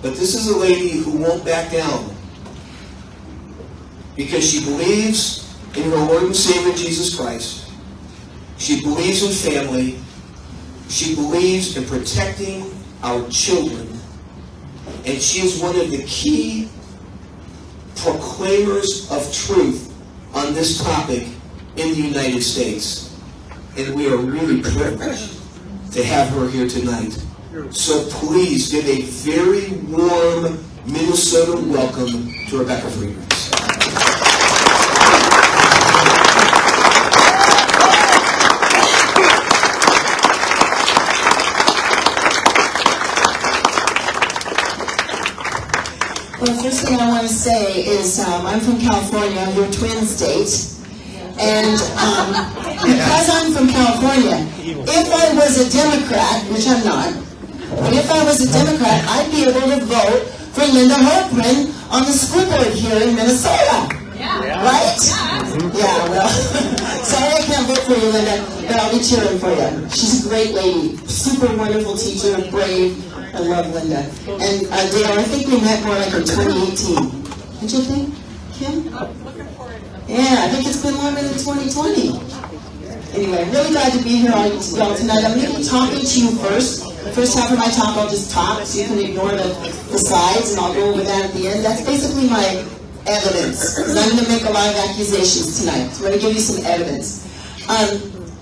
But this is a lady who won't back down because she believes in her Lord and Savior Jesus Christ. She believes in family. She believes in protecting our children. And she is one of the key proclaimers of truth on this topic in the United States. And we are really privileged to have her here tonight. So please give a very warm Minnesota welcome to Rebecca Fredricks. Well, the first thing I want to say is I'm from California, your twin state, and because I'm from California, if I was a Democrat, which I'm not, but if I was a Democrat, I'd be able to vote for Linda Hartman on the school board here in Minnesota. Yeah. Right? Yeah, well, sorry I can't vote for you, Linda, but I'll be cheering for you. She's a great lady, super wonderful teacher, brave. I love Linda. And Dale, I think we met more like in 2018. Did you think, Kim? Yeah, I think it's been longer than 2020. Anyway, I'm really glad to be here all tonight. I'm going to be talking to you first. The first half of my talk, I'll just talk, so you can ignore the slides, and I'll go over that at the end. That's basically my evidence, because I'm going to make a lot of accusations tonight. So I'm going to give you some evidence.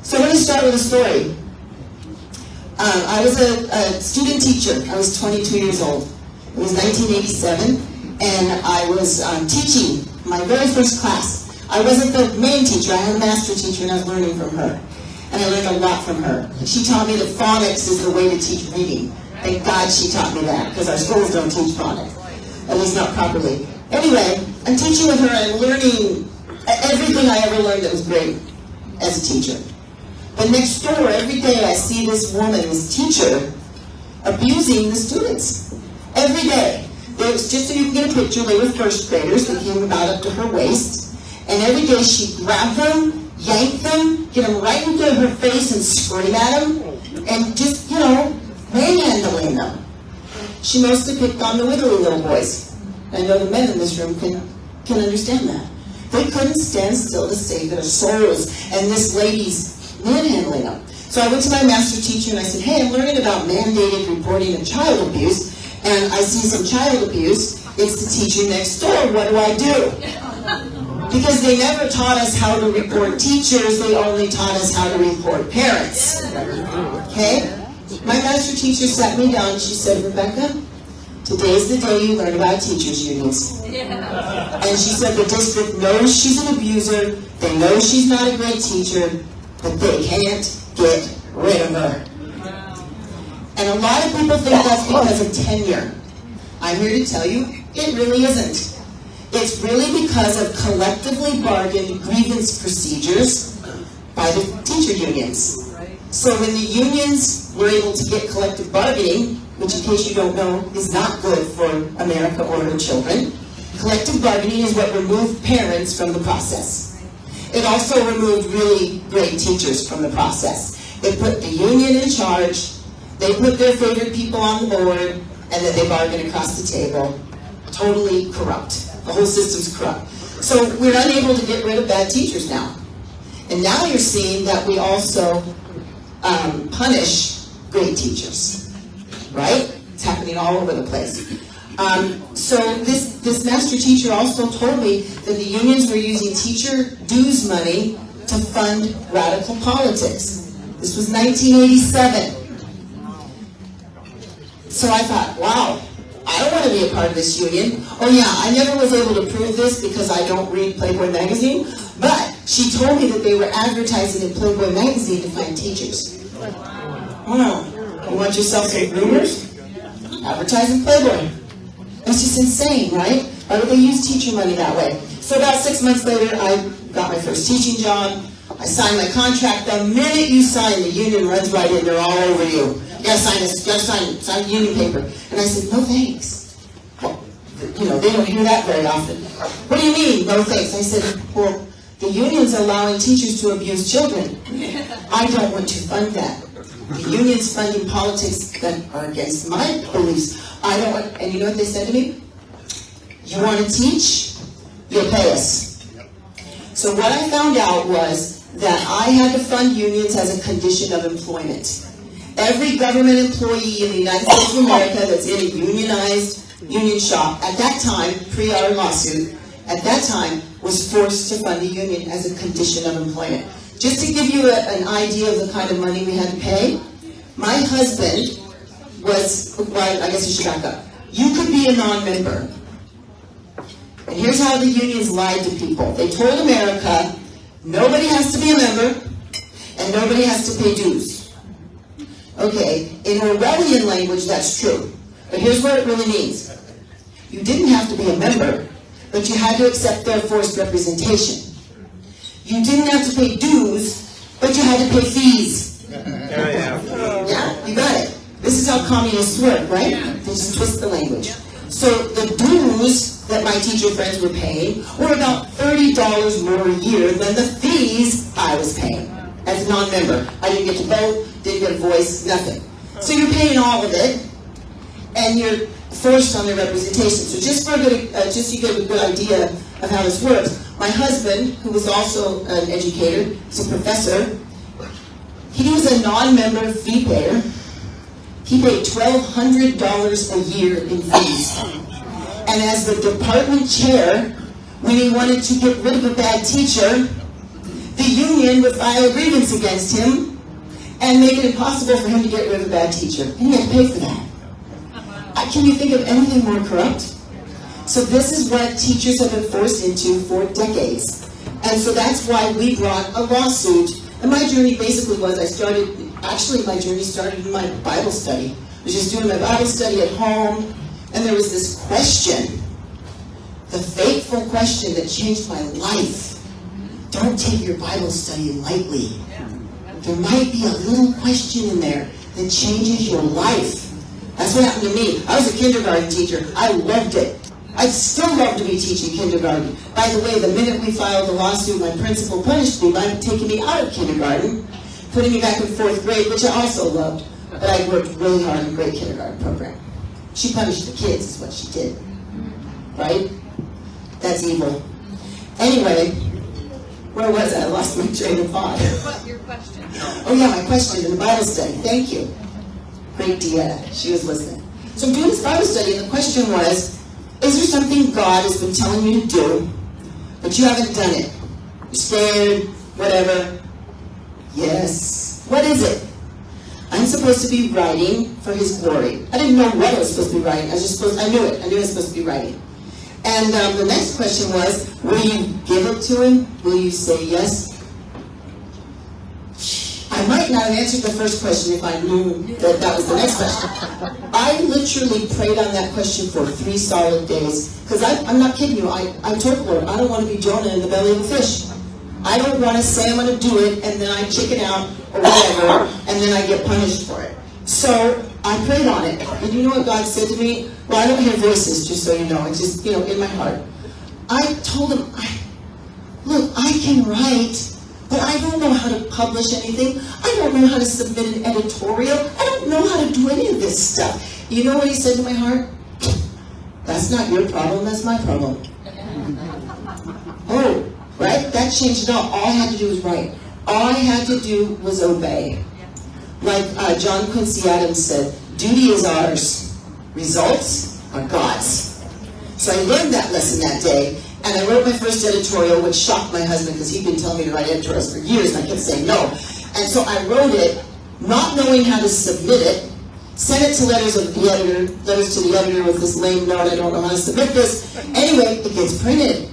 So I'm going to start with a story. I was a student teacher. I was 22 years old. It was 1987, and I was teaching my very first class. I wasn't the main teacher. I had a master teacher, and I was learning from her. And I learned a lot from her. She taught me that phonics is the way to teach reading. Thank God she taught me that, because our schools don't teach phonics, at least not properly. Anyway, I'm teaching with her and learning everything I ever learned that was great as a teacher. But next door, every day I see this woman, this teacher, abusing the students. Every day. It was just so you can get a picture, they were first graders. They came about up to her waist. And every day she'd grab them, yank them, get them right into her face and scream at them. And just, manhandling them. She mostly picked on the wiggly little boys. I know the men in this room can understand that. They couldn't stand still to save their souls. And this lady's manhandling them. So I went to my master teacher and I said, hey, I'm learning about mandated reporting of child abuse, and I see some child abuse. It's the teacher next door. What do I do? Because they never taught us how to report teachers. They only taught us how to report parents. Okay? My master teacher sat me down and she said, Rebecca, today's the day you learn about teachers' unions. And she said the district knows she's an abuser. They know she's not a great teacher. But they can't get rid of her. And a lot of people think that's because of tenure. I'm here to tell you, it really isn't. It's really because of collectively bargained grievance procedures by the teacher unions. So when the unions were able to get collective bargaining, which in case you don't know is not good for America or her children, collective bargaining is what removed parents from the process. It also removed really great teachers from the process. It put the union in charge, they put their favorite people on the board, and then they bargain across the table. Totally corrupt. The whole system's corrupt. So we're unable to get rid of bad teachers now. And now you're seeing that we also punish great teachers. Right? It's happening all over the place. So this master teacher also told me that the unions were using teacher dues money to fund radical politics. This was 1987. So I thought, wow, I don't want to be a part of this union. Oh yeah, I never was able to prove this because I don't read Playboy magazine, but she told me that they were advertising in Playboy magazine to find teachers. Wow, you want yourself some rumors? Advertise in Playboy. It's just insane, right? Why would they use teacher money that way? So about 6 months later, I got my first teaching job. I signed my contract. The minute you sign, the union runs right in. They're all over you. You gotta sign this. You gotta sign union paper. And I said, no thanks. Well, they don't hear that very often. What do you mean, no thanks? I said, well, the union's allowing teachers to abuse children. I don't want to fund that. The union's funding politics that are against my beliefs. I don't want, and you know what they said to me? You want to teach? You'll pay us. So what I found out was that I had to fund unions as a condition of employment. Every government employee in the United States of America that's in a unionized union shop, at that time, pre our lawsuit, at that time, was forced to fund a union as a condition of employment. Just to give you an idea of the kind of money we had to pay, my husband was, well, I guess I should back up. You could be a non-member. And here's how the unions lied to people. They told America, nobody has to be a member, and nobody has to pay dues. Okay, in Orwellian language, that's true. But here's what it really means. You didn't have to be a member, but you had to accept their forced representation. You didn't have to pay dues, but you had to pay fees. Yeah, you got it. This is how communists work, right? They just twist the language. So the dues that my teacher friends were paying were about $30 more a year than the fees I was paying as a non-member. I didn't get to vote, didn't get a voice, nothing. So you're paying all of it, and you're forced on their representation. So just for a good, just so you get a good idea of how this works, my husband, who was also an educator, he's a professor, he was a non-member fee payer. He paid $1,200 a year in fees. And as the department chair, when he wanted to get rid of a bad teacher, the union would file a grievance against him and make it impossible for him to get rid of a bad teacher. And he had to pay for that. Can you think of anything more corrupt? So this is what teachers have been forced into for decades. And so that's why we brought a lawsuit. And my journey basically was, my journey started in my Bible study. I was just doing my Bible study at home, and there was this question, the fateful question that changed my life. Don't take your Bible study lightly. There might be a little question in there that changes your life. That's what happened to me. I was a kindergarten teacher. I loved it. I'd still love to be teaching kindergarten. By the way, the minute we filed the lawsuit, my principal punished me by taking me out of kindergarten, putting me back in 4th grade, which I also loved. But I worked really hard in a great kindergarten program. She punished the kids, is what she did. Right? That's evil. Anyway, where was I? I lost my train of thought. Your question. Oh yeah, my question in the Bible study. Thank you. Great Deanna. She was listening. So I'm doing this Bible study, and the question was, is there something God has been telling you to do, but you haven't done it? You're scared, whatever. Yes. What is it? I'm supposed to be writing for His glory. I didn't know what I was supposed to be writing. I knew it. I knew I was supposed to be writing. And the next question was, will you give it to Him? Will you say yes? I might not have answered the first question if I knew that that was the next question. I literally prayed on that question for 3 solid days. Because I'm not kidding you. I told the Lord, I don't want to be Jonah in the belly of a fish. I don't want to say I'm going to do it, and then I chicken out, or whatever, and then I get punished for it. So I prayed on it. And you know what God said to me? Well, I don't hear voices, just so you know. It's just, in my heart. I told Him, look, I can write, but I don't know how to publish anything. I don't know how to submit an editorial. I don't know how to do any of this stuff. You know what He said to my heart? That's not your problem, that's my problem. Oh, right? That changed it all. All I had to do was write. All I had to do was obey. Like John Quincy Adams said, duty is ours. Results are God's. So I learned that lesson that day. And I wrote my first editorial, which shocked my husband because he'd been telling me to write editorials for years, and I kept saying no. And so I wrote it, not knowing how to submit it, sent it to letters to the editor with this lame note, I don't know how to submit this. Anyway, it gets printed.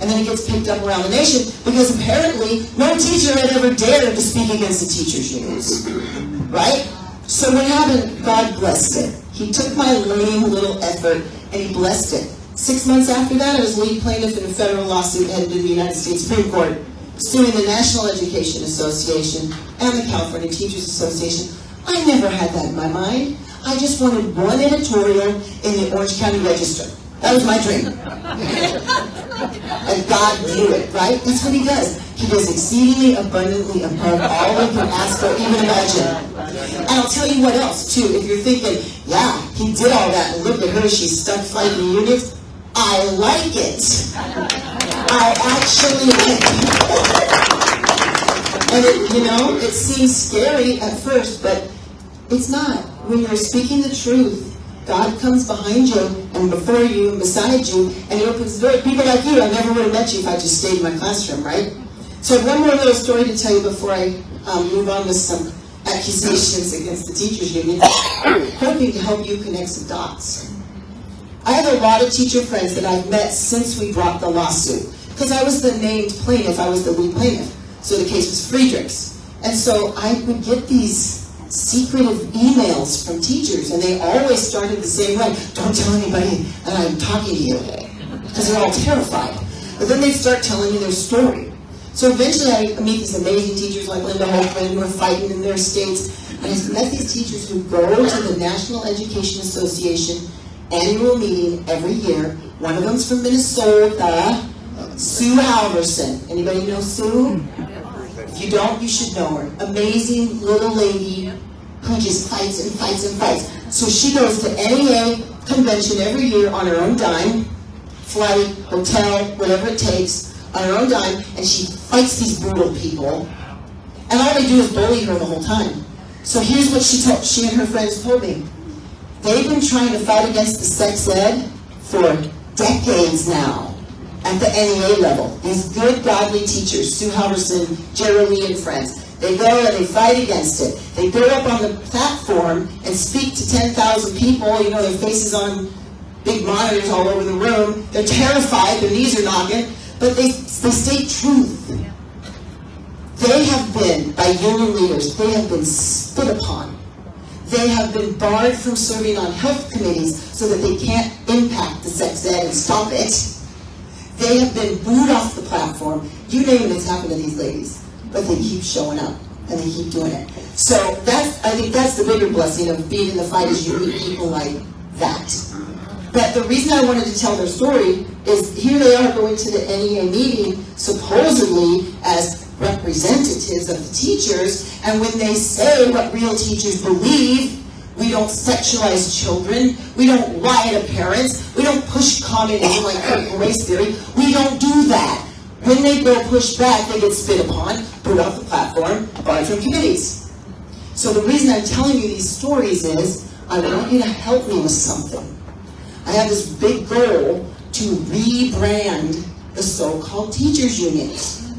And then it gets picked up around the nation because apparently no teacher had ever dared to speak against the teachers' unions. Right? So what happened? God blessed it. He took my lame little effort and He blessed it. 6 months after that, I was lead plaintiff in a federal lawsuit headed to the United States Supreme Court, suing the National Education Association and the California Teachers Association. I never had that in my mind. I just wanted one editorial in the Orange County Register. That was my dream. And God knew it, right? That's what He does. He does exceedingly abundantly above all we can ask or even imagine. And I'll tell you what else, too. If you're thinking, yeah, he did all that, and look at her, she's stuck fighting the unions. I like it. I actually like it. And it seems scary at first, but it's not. When you're speaking the truth, God comes behind you and before you and beside you, and He opens the door. People like you, I never would have met you if I just stayed in my classroom, right? So I have one more little story to tell you before I move on with some accusations against the teachers union, hoping to help you connect some dots. I have a lot of teacher friends that I've met since we brought the lawsuit, because I was the named plaintiff, I was the lead plaintiff, so the case was Fredricks. And so I would get these secretive emails from teachers, and they always started the same way. Don't tell anybody that I'm talking to you, because they're all terrified. But then they'd start telling me their story. So eventually I meet these amazing teachers like Linda Hoffman who are fighting in their states. And I met these teachers who go to the National Education Association annual meeting every year. One of them's from Minnesota, Sue Halverson. Anybody know Sue? If you don't, you should know her. Amazing little lady who just fights and fights and fights. So she goes to NEA convention every year on her own dime, flight, hotel, whatever it takes, on her own dime, and she fights these brutal people. And all they do is bully her the whole time. So here's what she and her friends told me. They've been trying to fight against the sex ed for decades now at the NEA level. These good, godly teachers, Sue Halverson, Jeremy and friends, they go and they fight against it. They go up on the platform and speak to 10,000 people, their faces on big monitors all over the room. They're terrified, their knees are knocking, but they state truth. They have been, by union leaders, they have been spit upon. They have been barred from serving on health committees so that they can't impact the sex ed and stop it. They have been booed off the platform. You name it, it's happened to these ladies. But they keep showing up, and they keep doing it. So I think that's the bigger blessing of being in the fight, is you meet people like that. But the reason I wanted to tell their story is here they are going to the NEA meeting, supposedly as representatives of the teachers, and when they say what real teachers believe, we don't sexualize children, we don't lie to parents, we don't push communism like critical race theory, we don't do that. When they go push back, they get spit upon, put off the platform, barred from committees. So the reason I'm telling you these stories is, I want you to help me with something. I have this big goal to rebrand the so-called teachers unions.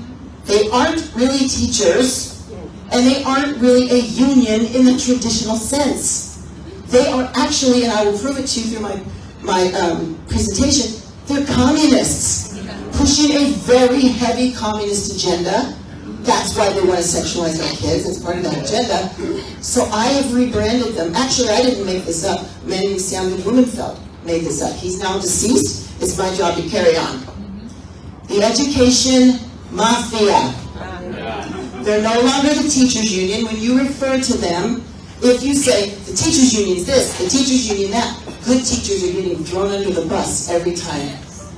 They aren't really teachers, and they aren't really a union in the traditional sense. They are actually, and I will prove it to you through my presentation, they're communists, pushing a very heavy communist agenda. That's why they want to sexualize our kids. It's part of that agenda. So I have rebranded them. Actually, I didn't make this up. A man named Samuel Blumenfeld made this up. He's now deceased. It's my job to carry on. The education mafia. They're no longer the teachers union. When you refer to them, if you say, the teachers union is this, the teachers union that, good teachers are getting thrown under the bus every time.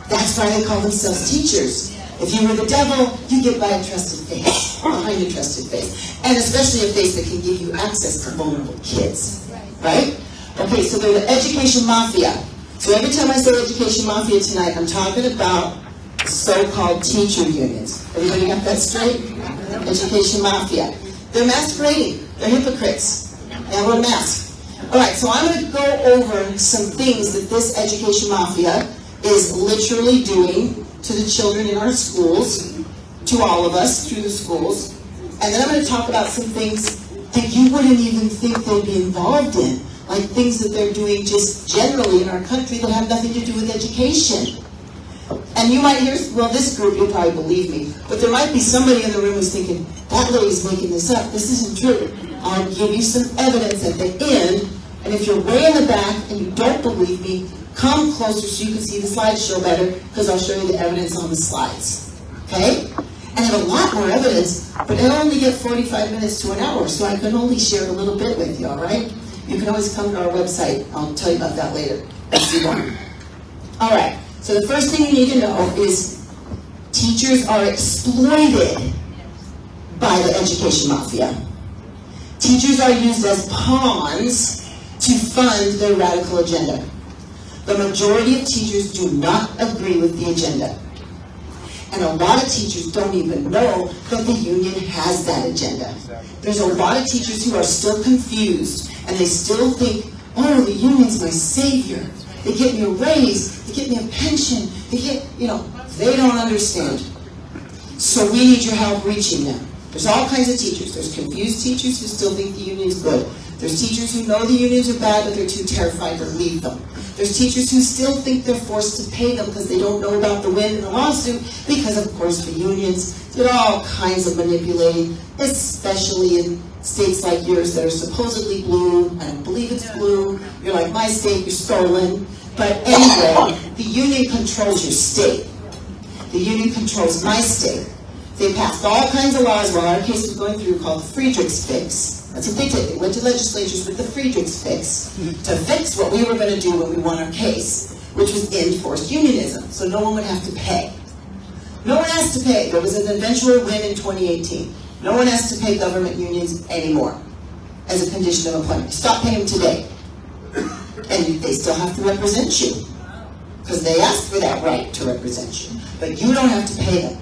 That's why they call themselves teachers. If you were the devil, you get by a trusted face, behind a trusted face. And especially a face that can give you access to vulnerable kids. Right? Okay, so they're the education mafia. So every time I say education mafia tonight, I'm talking about so-called teacher unions. Everybody got that straight? Education mafia. They're masquerading. They're hypocrites. They have on a mask. All right, so I'm going to go over some things that this education mafia is literally doing to the children in our schools, to all of us through the schools. And then I'm going to talk about some things that you wouldn't even think they'd be involved in, like things that they're doing just generally in our country that have nothing to do with education. And you might hear, well, this group, you'll probably believe me, but there might be somebody in the room who's thinking, that lady's making this up. This isn't true. I'll give you some evidence at the end, and if you're way in the back and you don't believe me, come closer so you can see the slideshow better, because I'll show you the evidence on the slides. Okay? And I have a lot more evidence, but I only get 45 minutes to an hour, so I can only share a little bit with you, all right? You can always come to our website. I'll tell you about that later if you want. All right. So the first thing you need to know is Teachers are exploited by the education mafia. Teachers are used as pawns to fund their radical agenda. The majority of teachers do not agree with the agenda. And a lot of teachers don't even know that the union has that agenda. There's a lot of teachers who are still confused, and they still think, oh, the union's my savior. They get me a raise, they get me a pension, they get, they don't understand. So we need your help reaching them. There's all kinds of teachers. There's confused teachers who still think the union's good. There's teachers who know the unions are bad, but they're too terrified to leave them. There's teachers who still think they're forced to pay them because they don't know about the win in the lawsuit, because of course the unions did all kinds of manipulating, especially in states like yours that are supposedly blue. I don't believe it's blue. You're like my state, you're stolen. But anyway, the union controls your state. The union controls my state. They passed all kinds of laws while our case was going through called the Fredricks fix. That's what they did. They went to legislatures with the Fredricks fix to fix what we were going to do when we won our case, which was enforced unionism, so no one would have to pay. No one has to pay. There was an eventual win in 2018. No one has to pay government unions anymore as a condition of employment. Stop paying them today. And they still have to represent you because they asked for that right to represent you. But you don't have to pay them.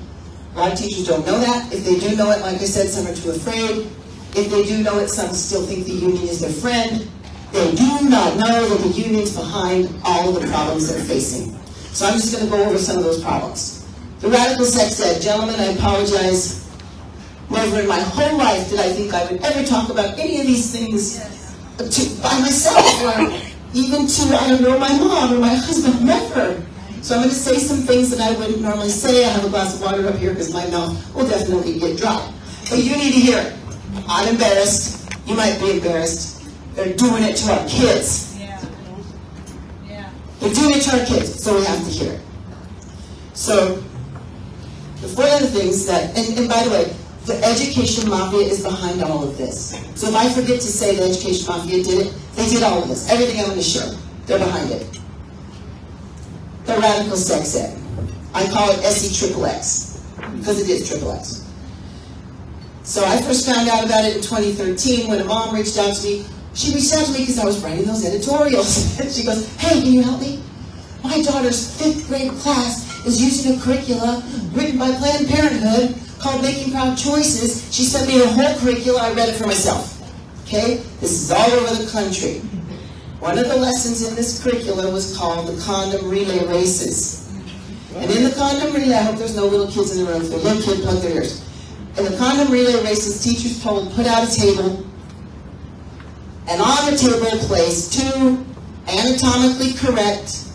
A lot of teachers don't know that. If they do know it, like I said, some are too afraid. If they do know it, some still think the union is their friend. They do not know that the union's behind all of the problems they're facing. So I'm just going to go over some of those problems. The radical sex ed. Gentlemen, I apologize. Never in my whole life did I think I would ever talk about any of these things by myself, or even to, I don't know, my mom or my husband. Never. So I'm going to say some things that I wouldn't normally say. I have a glass of water up here because my mouth will definitely get dry. But you need to hear it. I'm embarrassed. You might be embarrassed. They're doing it to our kids. Yeah. They're doing it to our kids, so we have to hear it. So, the four other things that, and by the way, the education mafia is behind all of this. So if I forget to say the education mafia did it, they did all of this. Everything I'm going to show, they're behind it. The radical sex ed. I call it SEXXX, because it is XXX. So I first found out about it in 2013 when a mom reached out to me. She reached out to me because I was writing those editorials. And she goes, hey, can you help me? My daughter's 5th grade class is using a curricula written by Planned Parenthood called Making Proud Choices. She sent me the whole curricula. I read it for myself. Okay? This is all over the country. One of the lessons in this curricula was called the condom relay races. And in the condom relay, I hope there's no little kids in the room. If they're little kids, plug their ears. In the condom relay races, teachers told put out a table, and on the table place 2 anatomically correct,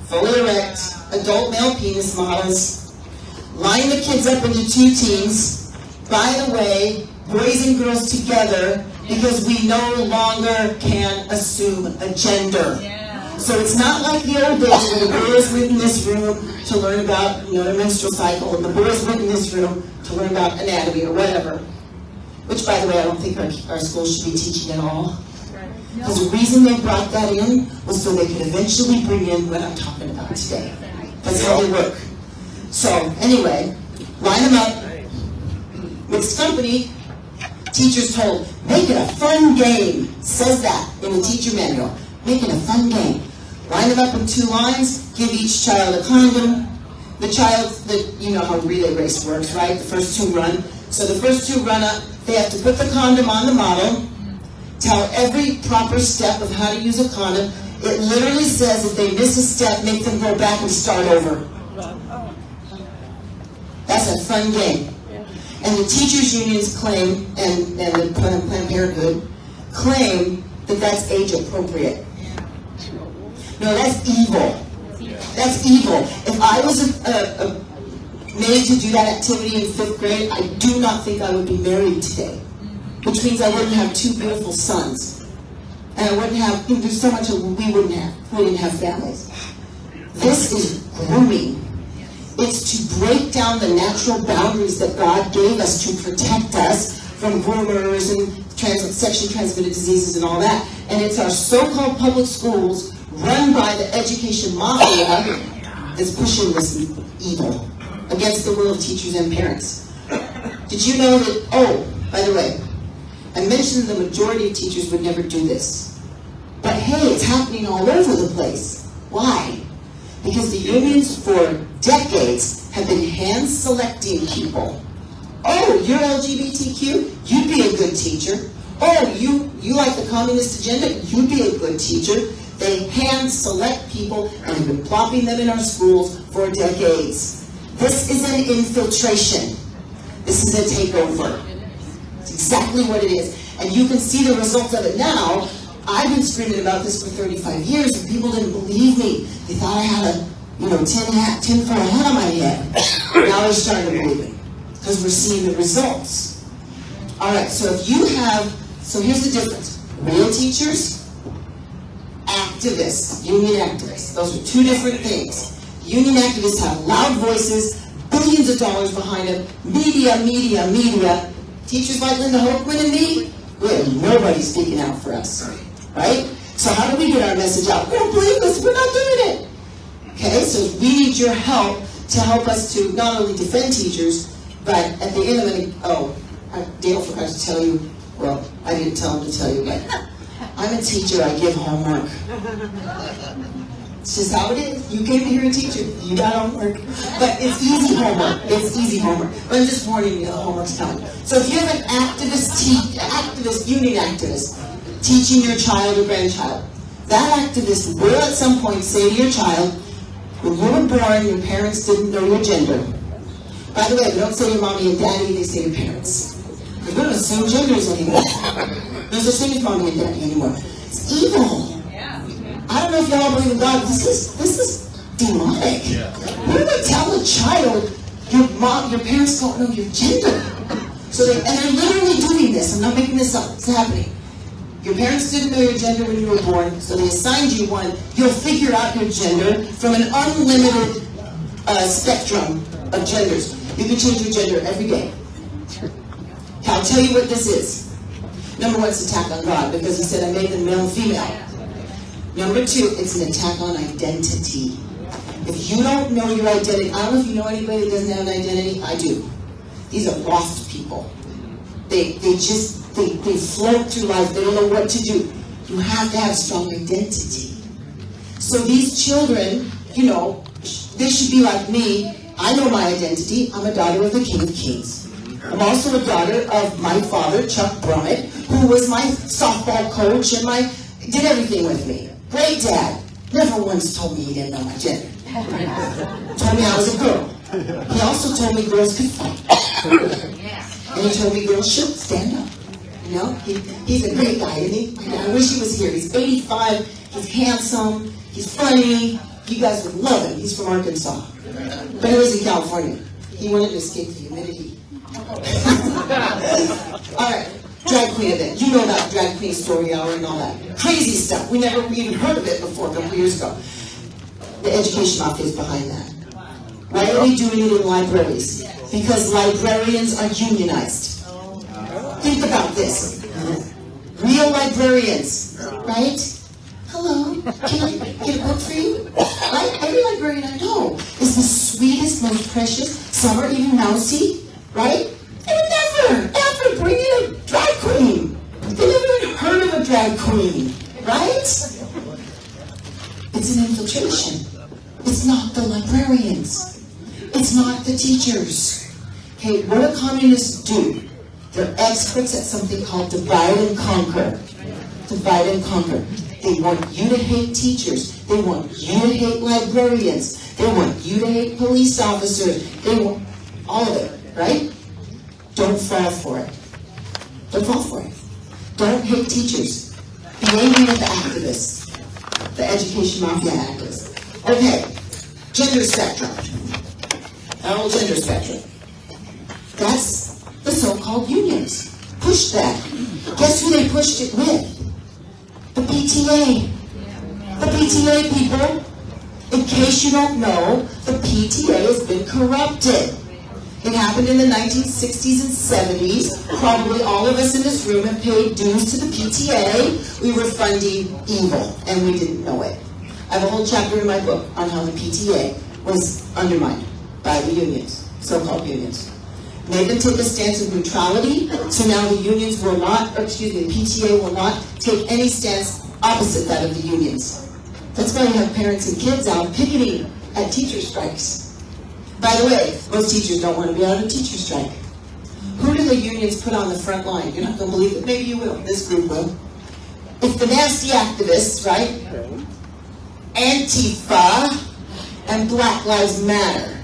fully erect, adult male penis models. Line the kids up into 2 teams. By the way, boys and girls together, because we no longer can assume a gender. So it's not like the old days where the girls went in this room to learn about their menstrual cycle, and the boys went in this room to learn about anatomy or whatever. Which, by the way, I don't think our schools should be teaching at all. Because the reason they brought that in was so they could eventually bring in what I'm talking about today. That's how they work. So, anyway, line them up. Mixed company, teachers told, make it a fun game. Says that in the teacher manual. Make it a fun game. Line them up in 2 lines, give each child a condom. The child, you know how relay race works, right? The first 2 run. So the first 2 run up, they have to put the condom on the model, tell every proper step of how to use a condom. It literally says if they miss a step, make them go back and start over. That's a fun game. And the teachers' unions claim, and the Planned Parenthood claim that that's age appropriate. No, that's evil. That's evil. If I was made to do that activity in 5th grade, I do not think I would be married today. Which means I wouldn't have 2 beautiful sons. And I wouldn't have, there's so much we wouldn't have. We didn't have families. This is grooming. It's to break down the natural boundaries that God gave us to protect us from groomers and sexually transmitted diseases and all that. And it's our so-called public schools run by the education mafia that's pushing this evil. against the will of teachers and parents. Did you know that, oh, by the way, I mentioned the majority of teachers would never do this. But hey, it's happening all over the place. Why? Because the unions for decades have been hand-selecting people. Oh, you're LGBTQ? You'd be a good teacher. Oh, you like the communist agenda? You'd be a good teacher. They hand-select people and have been plopping them in our schools for decades. This is an infiltration. This is a takeover. It's exactly what it is. And you can see the results of it now. I've been screaming about this for 35 years, and people didn't believe me. They thought I had a, tinfoil hat on my head. Now they're starting to believe it, because we're seeing the results. All right, so here's the difference. Real teachers, activists, union activists. Those are two different things. Union activists have loud voices, billions of dollars behind them, media. Teachers like Linda Hochman and me, nobody's speaking out for us, right? So how do we get our message out? We don't believe us, we're not doing it. Okay, so we need your help to help us to not only defend teachers, but at the end of it, Dale forgot to tell you, well, I didn't tell him to tell you, but I'm a teacher, I give homework. It's just how it is. You came here a teacher, you got homework. But it's easy homework. It's easy homework. But I'm just warning you, the homework's coming. So if you have an union activist, teaching your child or grandchild, that activist will at some point say to your child, when you were born, your parents didn't know your gender. By the way, they don't say your mommy and daddy, they say your parents. They don't assume genders anymore. There's such thing as mommy and daddy anymore. It's evil. I don't know if y'all believe in God. This is demonic. You're going to tell a child your parents don't know your gender. So they're literally doing this. I'm not making this up. It's happening. Your parents didn't know your gender when you were born, so they assigned you one. You'll figure out your gender from an unlimited spectrum of genders. You can change your gender every day. I'll tell you what this is. Number one, it's an attack on God, because he said I made them male and female. Number two, it's an attack on identity. If you don't know your identity, I don't know if you know anybody that doesn't have an identity. I do. These are lost people. They float through life. They don't know what to do. You have to have strong identity. So these children, they should be like me. I know my identity. I'm a daughter of the King of Kings. I'm also a daughter of my father, Chuck Brummett, who was my softball coach and did everything with me. Great dad. Never once told me he didn't know my gender. Told me I was a girl. He also told me girls could fight. And he told me girls should stand up. He's a great guy, isn't he? I wish he was here. He's 85. He's handsome. He's funny. You guys would love him. He's from Arkansas. But he was in California. He wanted to escape the humidity. All right. Drag queen event. You know that drag queen story hour and all that. Crazy stuff. We never even heard of it before a couple years ago. The education mafia is behind that. Why are we doing it in libraries? Because librarians are unionized. Think about this. Real librarians, right? Hello, can I get a book for you? Right? Every librarian I know is the sweetest, most precious. Some are even mousy, right? They would never, ever bring in a drag queen. They never even heard of a drag queen, right? It's an infiltration. It's not the librarians. It's not the teachers. Okay, what do communists do? They're experts at something called divide and conquer. Divide and conquer. They want you to hate teachers. They want you to hate librarians. They want you to hate police officers. They want all of it, right? Don't fall for it. Don't fall for it. Don't hate teachers. Be angry with the activists. The education mafia activists. Okay, gender spectrum. Our whole gender spectrum. That's the so-called unions. Push that. Guess who they pushed it with? The PTA. The PTA, people. In case you don't know, the PTA has been corrupted. It happened in the 1960s and 70s. Probably all of us in this room have paid dues to the PTA. We were funding evil, and we didn't know it. I have a whole chapter in my book on how the PTA was undermined. by the unions, so-called unions. Made them take a stance of neutrality, so now the unions will not, or excuse me, the PTA will not take any stance opposite that of the unions. That's why you have parents and kids out picketing at teacher strikes. By the way, most teachers don't want to be out of a teacher strike. Who do the unions put on the front line? You're not going to believe it. Maybe you will. This group will. It's the nasty activists, right? Antifa and Black Lives Matter.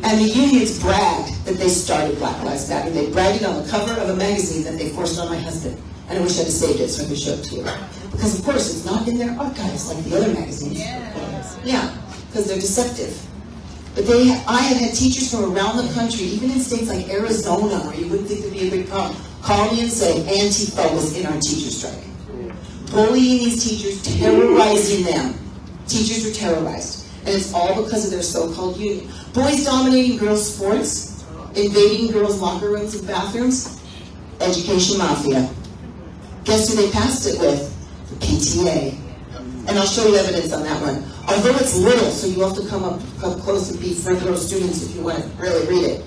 And the unions brag that they started Black Lives Matter. They bragged it on the cover of a magazine that they forced on my husband. And I wish I'd have saved it so I could show it to you. Because of course it's not in their archives like the other magazines. Yeah, because they're deceptive. But I have had teachers from around the country, even in states like Arizona, where you wouldn't think there'd be a big problem, call me and say Antifa was in our teacher strike. Bullying these teachers, terrorizing them. Teachers are terrorized. And it's all because of their so-called union. Boys dominating girls' sports, invading girls' locker rooms and bathrooms, education mafia. Guess who they passed it with? The PTA. And I'll show you evidence on that one. Although it's little, so you have to come up close and be front row students if you want to really read it.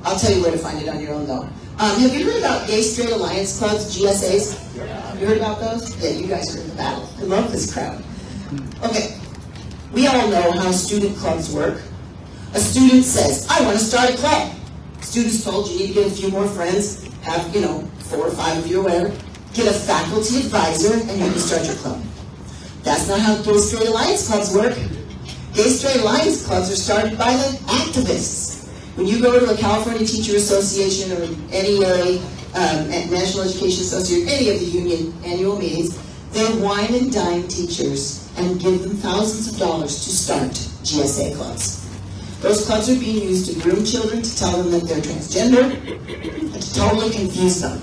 I'll tell you where to find it on your own, though. Have you heard about Gay Straight Alliance Clubs, GSAs? You heard about those? Yeah, you guys are in the battle. I love this crowd. Okay. We all know how student clubs work. A student says, I want to start a club. Student's told you need to get a few more friends, have, 4 or 5 of you or whatever, get a faculty advisor, and you can start your club. That's not how Gay Straight Alliance Clubs work. Gay Straight Alliance Clubs are started by the activists. When you go to the California Teacher Association or NEA, National Education Association, any of the union annual meetings, they wine and dine teachers and give them thousands of dollars to start GSA clubs. Those clubs are being used to groom children, to tell them that they're transgender, and to totally confuse them.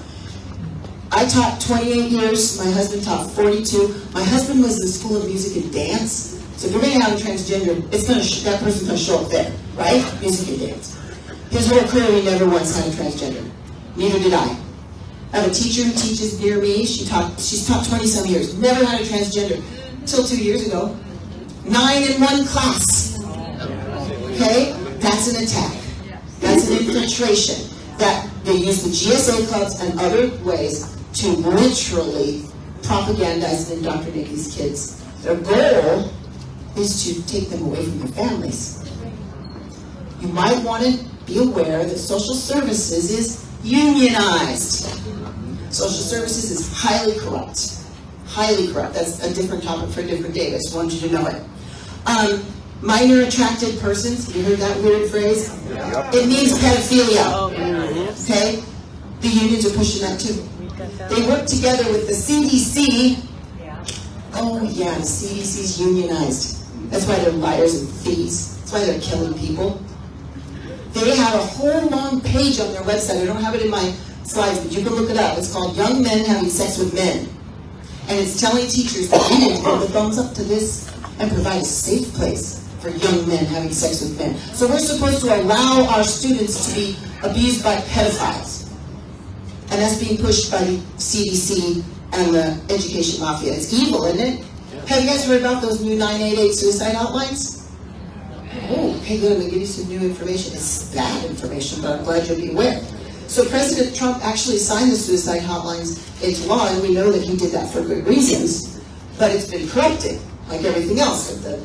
I taught 28 years, my husband taught 42. My husband was in the School of Music and Dance, so if you're going to have a transgender, that person's going to show up there, right? Music and dance. His whole career, he never once had a transgender. Neither did I. I have a teacher who teaches near me. She's taught 20-some years. Never had a transgender until 2 years ago. 9 in one class. Okay? That's an attack. That's an infiltration. That they use the GSA clubs and other ways to literally propagandize and indoctrinate these kids. Their goal is to take them away from their families. You might want to be aware that social services is unionized. Social services is highly corrupt. Highly corrupt. That's a different topic for a different day. I just wanted you to know it. Minor attracted persons. You heard that weird phrase? It means pedophilia. Okay? The unions are pushing that too. They work together with the CDC. Oh yeah, the CDC's unionized. That's why they're liars and thieves. That's why they're killing people. They have a whole long page on their website. I don't have it in my slides, but you can look it up. It's called Young Men Having Sex with Men. And it's telling teachers that we need to give a thumbs up to this and provide a safe place for young men having sex with men. So we're supposed to allow our students to be abused by pedophiles. And that's being pushed by the CDC and the education mafia. It's evil, isn't it? Have you guys heard about those new 988 suicide hotlines? Oh, okay, good. I'm going to give you some new information. It's bad information, but I'm glad you'll be aware. So President Trump actually signed the suicide hotlines into law, and we know that he did that for good reasons, but it's been corrupted, like everything else of the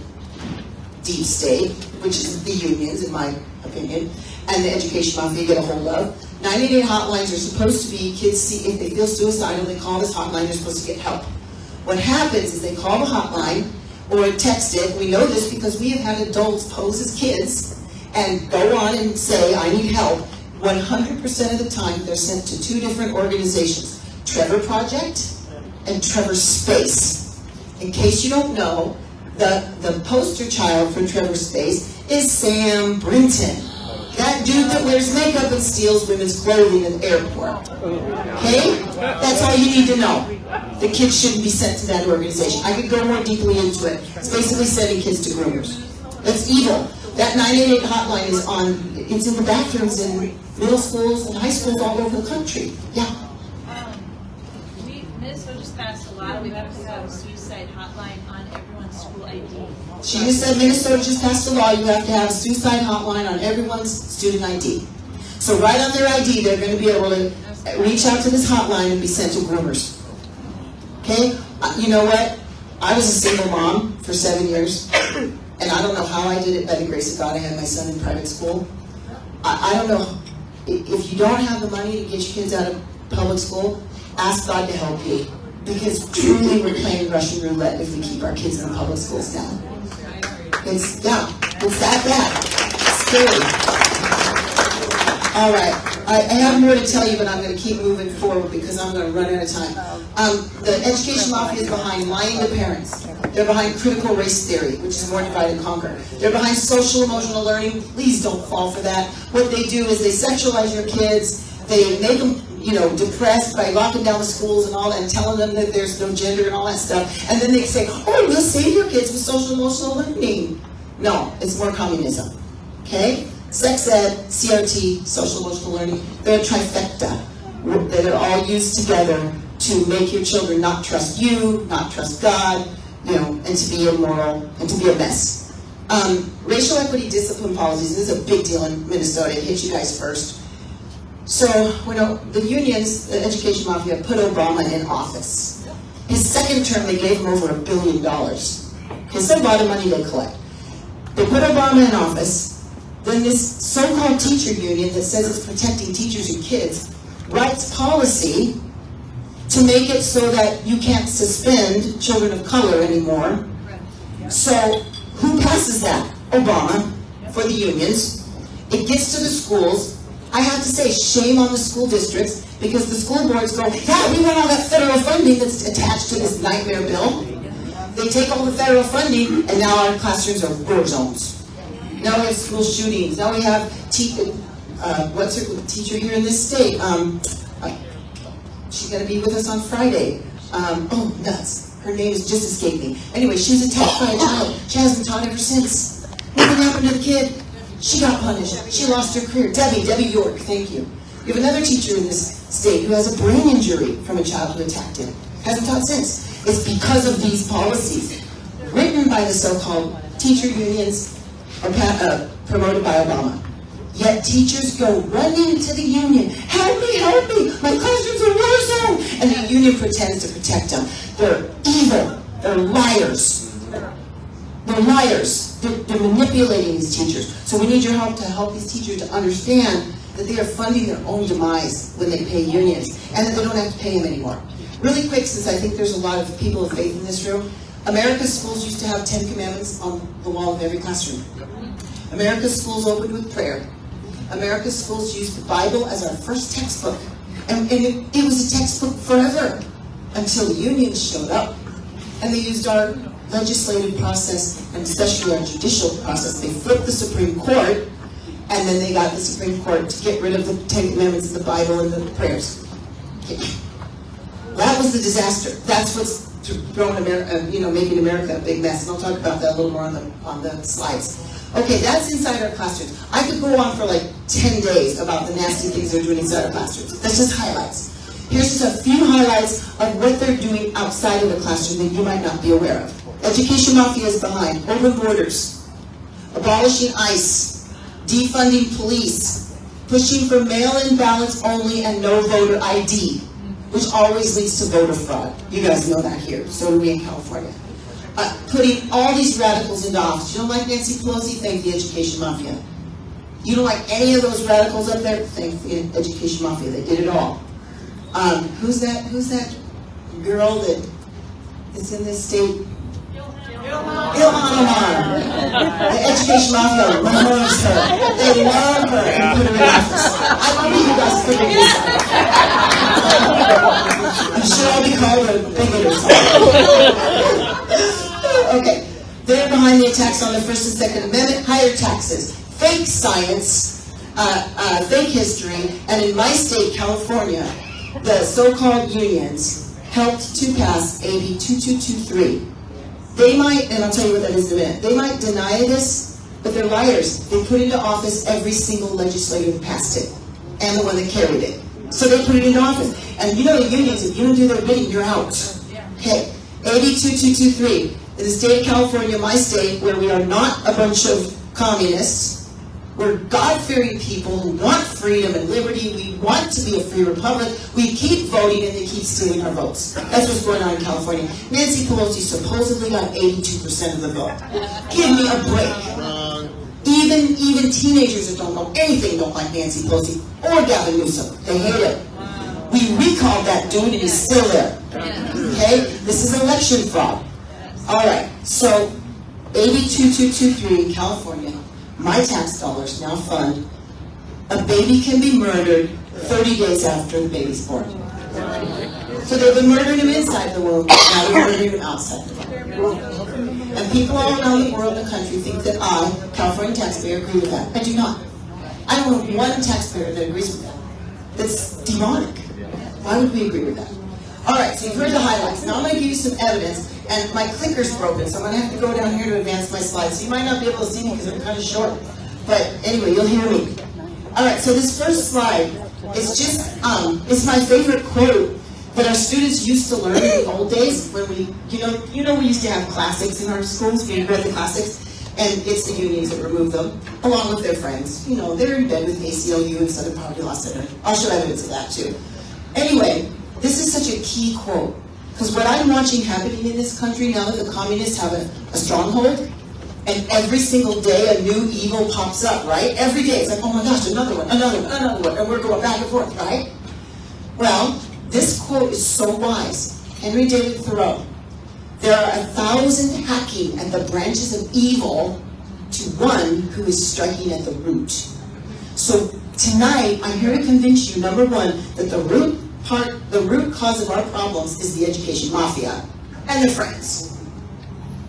deep state, which is the unions, in my opinion, and the education mafia get a hold of. 988 hotlines are supposed to be, kids see, if they feel suicidal, they call this hotline, they're supposed to get help. What happens is they call the hotline, or text it. We know this because we have had adults pose as kids and go on and say, I need help. 100% of the time, they're sent to 2 different organizations, Trevor Project and Trevor Space. In case you don't know, the poster child for Trevor Space is Sam Brinton. That dude that wears makeup and steals women's clothing in the airport. Okay? That's all you need to know. The kids shouldn't be sent to that organization. I could go more deeply into it. It's basically sending kids to groomers. That's evil. That 988 hotline is it's in the bathrooms in middle schools and high schools all over the country. Yeah. Minnesota's just passed a law, we have to have a suicide hotline on everyone's school ID. She just said Minnesota just passed a law, you have to have a suicide hotline on everyone's student ID. So right on their ID, they're going to be able to reach out to this hotline and be sent to groomers. Okay? You know what? I was a single mom for 7 years, and I don't know how I did it. By the grace of God, I had my son in private school. I don't know. If you don't have the money to get your kids out of public school, ask God to help you. Because truly we're playing Russian roulette if we keep our kids in the public schools down. It's that bad. It's scary. All right. I have more to tell you, but I'm going to keep moving forward because I'm going to run out of time. The education mafia is behind lying to parents. They're behind critical race theory, which is more divide and conquer. They're behind social emotional learning. Please don't fall for that. What they do is they sexualize your kids. They make them, depressed by locking down the schools and all that, and telling them that there's no gender and all that stuff. And then they say, oh, we'll save your kids with social emotional learning. No, it's more communism. Okay? Sex ed, CRT, social emotional learning, they're a trifecta that are all used together to make your children not trust you, not trust God, and to be immoral and to be a mess. Racial equity discipline policies, this is a big deal in Minnesota. It hit you guys first. So, the unions, the education mafia, put Obama in office. His second term, they gave him over $1 billion. Because a lot of money they collect. They put Obama in office. Then this so-called teacher union that says it's protecting teachers and kids writes policy to make it so that you can't suspend children of color anymore. So who passes that? Obama, for the unions. It gets to the schools. I have to say, shame on the school districts, because the school boards go, yeah, we want all that federal funding that's attached to this nightmare bill. They take all the federal funding, and now our classrooms are war zones. Now we have school shootings. Now we have what's her teacher here in this state? She's going to be with us on Friday. Oh, nuts. Her name has just escaped me. Anyway, she was attacked by a child. She hasn't taught ever since. Nothing happened to the kid. She got punished. She lost her career. Debbie York, thank you. You have another teacher in this state who has a brain injury from a child who attacked him. Hasn't taught since. It's because of these policies written by the so-called teacher unions promoted by Obama. Yet teachers go running to the union. Help me, my classroom's a war zone. And the union pretends to protect them. They're evil. They're liars. They're liars. They're manipulating these teachers. So we need your help to help these teachers to understand that they are funding their own demise when they pay unions, and that they don't have to pay them anymore. Really quick, since I think there's a lot of people of faith in this room, America's schools used to have 10 commandments on the wall of every classroom. America's schools opened with prayer. America's schools used the Bible as our first textbook. And it was a textbook forever until the unions showed up. And they used our legislative process, and especially our judicial process. They flipped the Supreme Court, and then they got the Supreme Court to get rid of the 10 commandments of the Bible and the prayers. Okay. That was the disaster. That's what's throwing America, making America a big mess. And I'll talk about that a little more on the slides. Okay, that's inside our classrooms. I could go on for like 10 days about the nasty things they're doing inside our classrooms. That's just highlights. Here's just a few highlights of what they're doing outside of the classroom that you might not be aware of. Education mafia is behind open borders, abolishing ICE, defunding police, pushing for mail-in ballots only and no voter ID, which always leads to voter fraud. You guys know that here. So do we in California. Putting all these radicals into office. You don't like Nancy Pelosi? Thank the education mafia. You don't like any of those radicals up there? Thank the education mafia. They did it all. Who's that girl that is in this state? Ilhan Omar. The education mafia loves her. They love her and put her in office. I love you guys figured this out. I'm sure I'll be called a bigot or something. Okay, they're behind the attacks on the First and Second Amendment, higher taxes, fake science, fake history, and in my state, California, the so-called unions helped to pass AB 2223. They might, and I'll tell you what that is in a minute, they might deny this, but they're liars. They put into office every single legislator that passed it, and the one that carried it. So they put it into office. And the unions, if you don't do their bidding, you're out. Okay, AB 2223. In the state of California, my state, where we are not a bunch of communists, we're God-fearing people who want freedom and liberty. We want to be a free republic. We keep voting and they keep stealing our votes. That's what's going on in California. Nancy Pelosi supposedly got 82% of the vote. Give me a break. Even teenagers that don't know anything don't like Nancy Pelosi or Gavin Newsom. They hate him. We recalled that dude and he's still there. Okay? This is election fraud. All right. So, AB 2223 in California, my tax dollars now fund a baby can be murdered 30 days after the baby's born. So they've been murdering him inside the womb, now they're murdering him outside the womb. And people all around the world and the country think that I, California taxpayer, agree with that. I do not. I don't know one taxpayer that agrees with that. That's demonic. Why would we agree with that? All right, so you've heard the highlights. Now I'm going to give you some evidence, and my clicker's broken, so I'm going to have to go down here to advance my slides. So you might not be able to see me because I'm kind of short. But anyway, you'll hear me. All right, so this first slide is just, it's my favorite quote that our students used to learn in the old days when we, you know we used to have classics in our schools, we read the classics, and it's the unions that remove them, along with their friends. You know, they're in bed with ACLU and Southern Poverty Law Center. I'll show evidence of that too. Anyway, this is such a key quote, because what I'm watching happening in this country now that the communists have a stronghold, and every single day a new evil pops up, right? Every day it's like, oh my gosh, another one, and we're going back and forth, right? Well, this quote is so wise. Henry David Thoreau. There are 1,000 hacking at the branches of evil to one who is striking at the root. So tonight, I'm here to convince you, number one, that the root cause of our problems is the education mafia and their friends.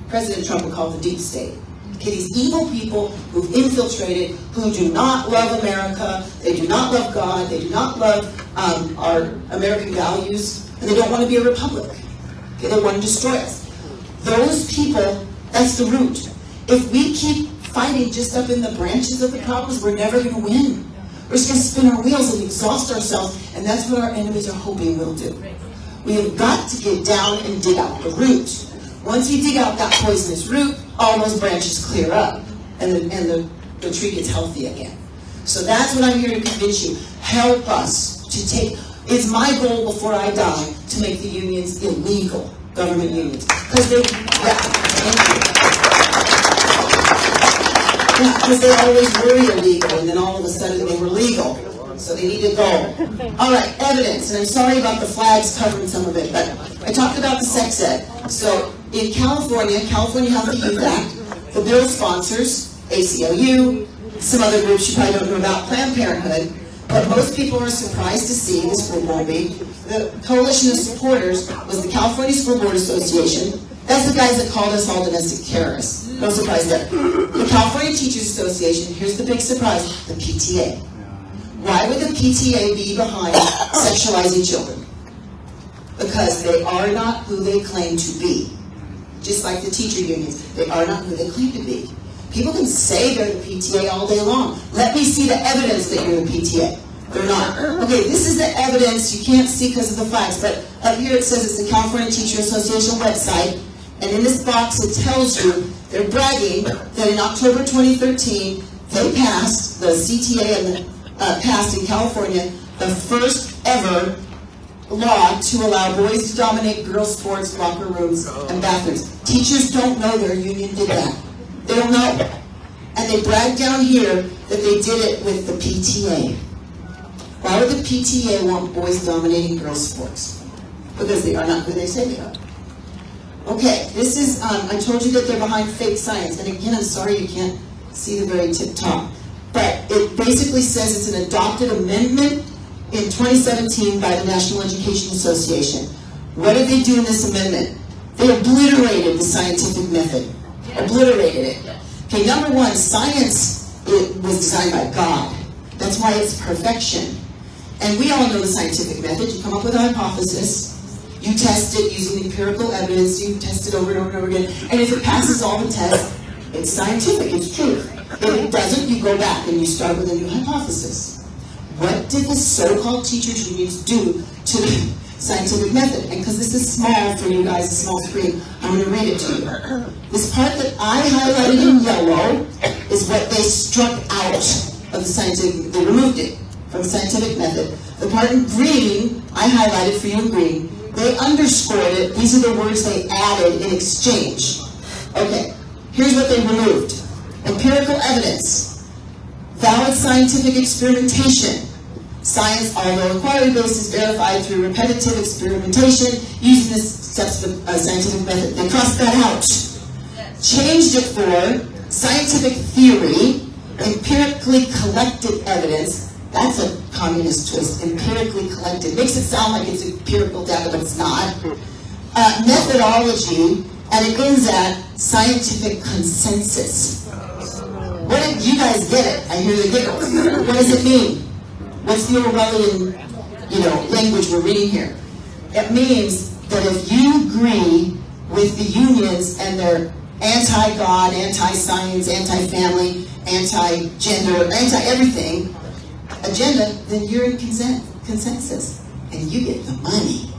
President Trump would call it the deep state. Okay, these evil people who've infiltrated, who do not love America, they do not love God, they do not love our American values, and they don't want to be a republic. Okay, they want to destroy us. Those people, that's the root. If we keep fighting just up in the branches of the problems, we're never going to win. We're just going to spin our wheels and exhaust ourselves, and that's what our enemies are hoping we'll do. We have got to get down and dig out the root. Once we dig out that poisonous root, all those branches clear up, and the tree gets healthy again. So that's what I'm here to convince you. Help us to take, it's my goal before I die to make the unions illegal, government unions. Because they always were illegal, and then all of a sudden they were legal. So they need to go. All right, evidence, and I'm sorry about the flags covering some of it, but I talked about the sex ed. So in California Healthy Youth Act, the bill sponsors ACLU, some other groups you probably don't know about, Planned Parenthood, but most people are surprised to see, this group won't be, the coalition of supporters was the California School Board Association. That's the guys that called us all domestic terrorists. No surprise there. The California Teachers Association, here's the big surprise, the PTA. Why would the PTA be behind sexualizing children? Because they are not who they claim to be. Just like the teacher unions, they are not who they claim to be. People can say they're the PTA all day long. Let me see the evidence that you're the PTA. They're not. Okay, this is the evidence. You can't see because of the flags, but up here it says it's the California Teacher Association website, and in this box it tells you, they're bragging that in October 2013, they passed, the CTA and passed in California, the first ever law to allow boys to dominate girls' sports, locker rooms, and bathrooms. Teachers don't know their union did that. They don't know. And they brag down here that they did it with the PTA. Why would the PTA want boys dominating girls' sports? Because they are not who they say they are. Okay, this is, I told you that they're behind fake science. And again, I'm sorry you can't see the very tip top. But it basically says it's an adopted amendment in 2017 by the National Education Association. What did they do in this amendment? They obliterated the scientific method. Obliterated it. Okay, number one, science was designed by God. That's why it's perfection. And we all know the scientific method. You come up with a hypothesis, you test it using empirical evidence, you test it over and over and over again, and if it passes all the tests, it's scientific, it's true. If it doesn't, you go back and you start with a new hypothesis. What did the so-called teachers unions do to scientific method. And because this is small for you guys, a small screen, I'm going to read it to you. This part that I highlighted in yellow is what they struck out of the scientific, they removed it from the scientific method. The part in green, I highlighted for you in green, they underscored it. These are the words they added in exchange. Okay, here's what they removed. Empirical evidence, valid scientific experimentation. Science, although inquiry-based, is verified through repetitive experimentation using the steps of a scientific method. They crossed that out. Changed it for scientific theory, empirically collected evidence. That's a communist twist. Empirically collected. Makes it sound like it's empirical data, but it's not. Methodology, and it ends at scientific consensus. What did you guys get it? I hear the giggles. What does it mean? What's the Orwellian, language we're reading here? It means that if you agree with the unions and their anti-God, anti-science, anti-family, anti-gender, anti-everything agenda, then you're in consensus. And you get the money.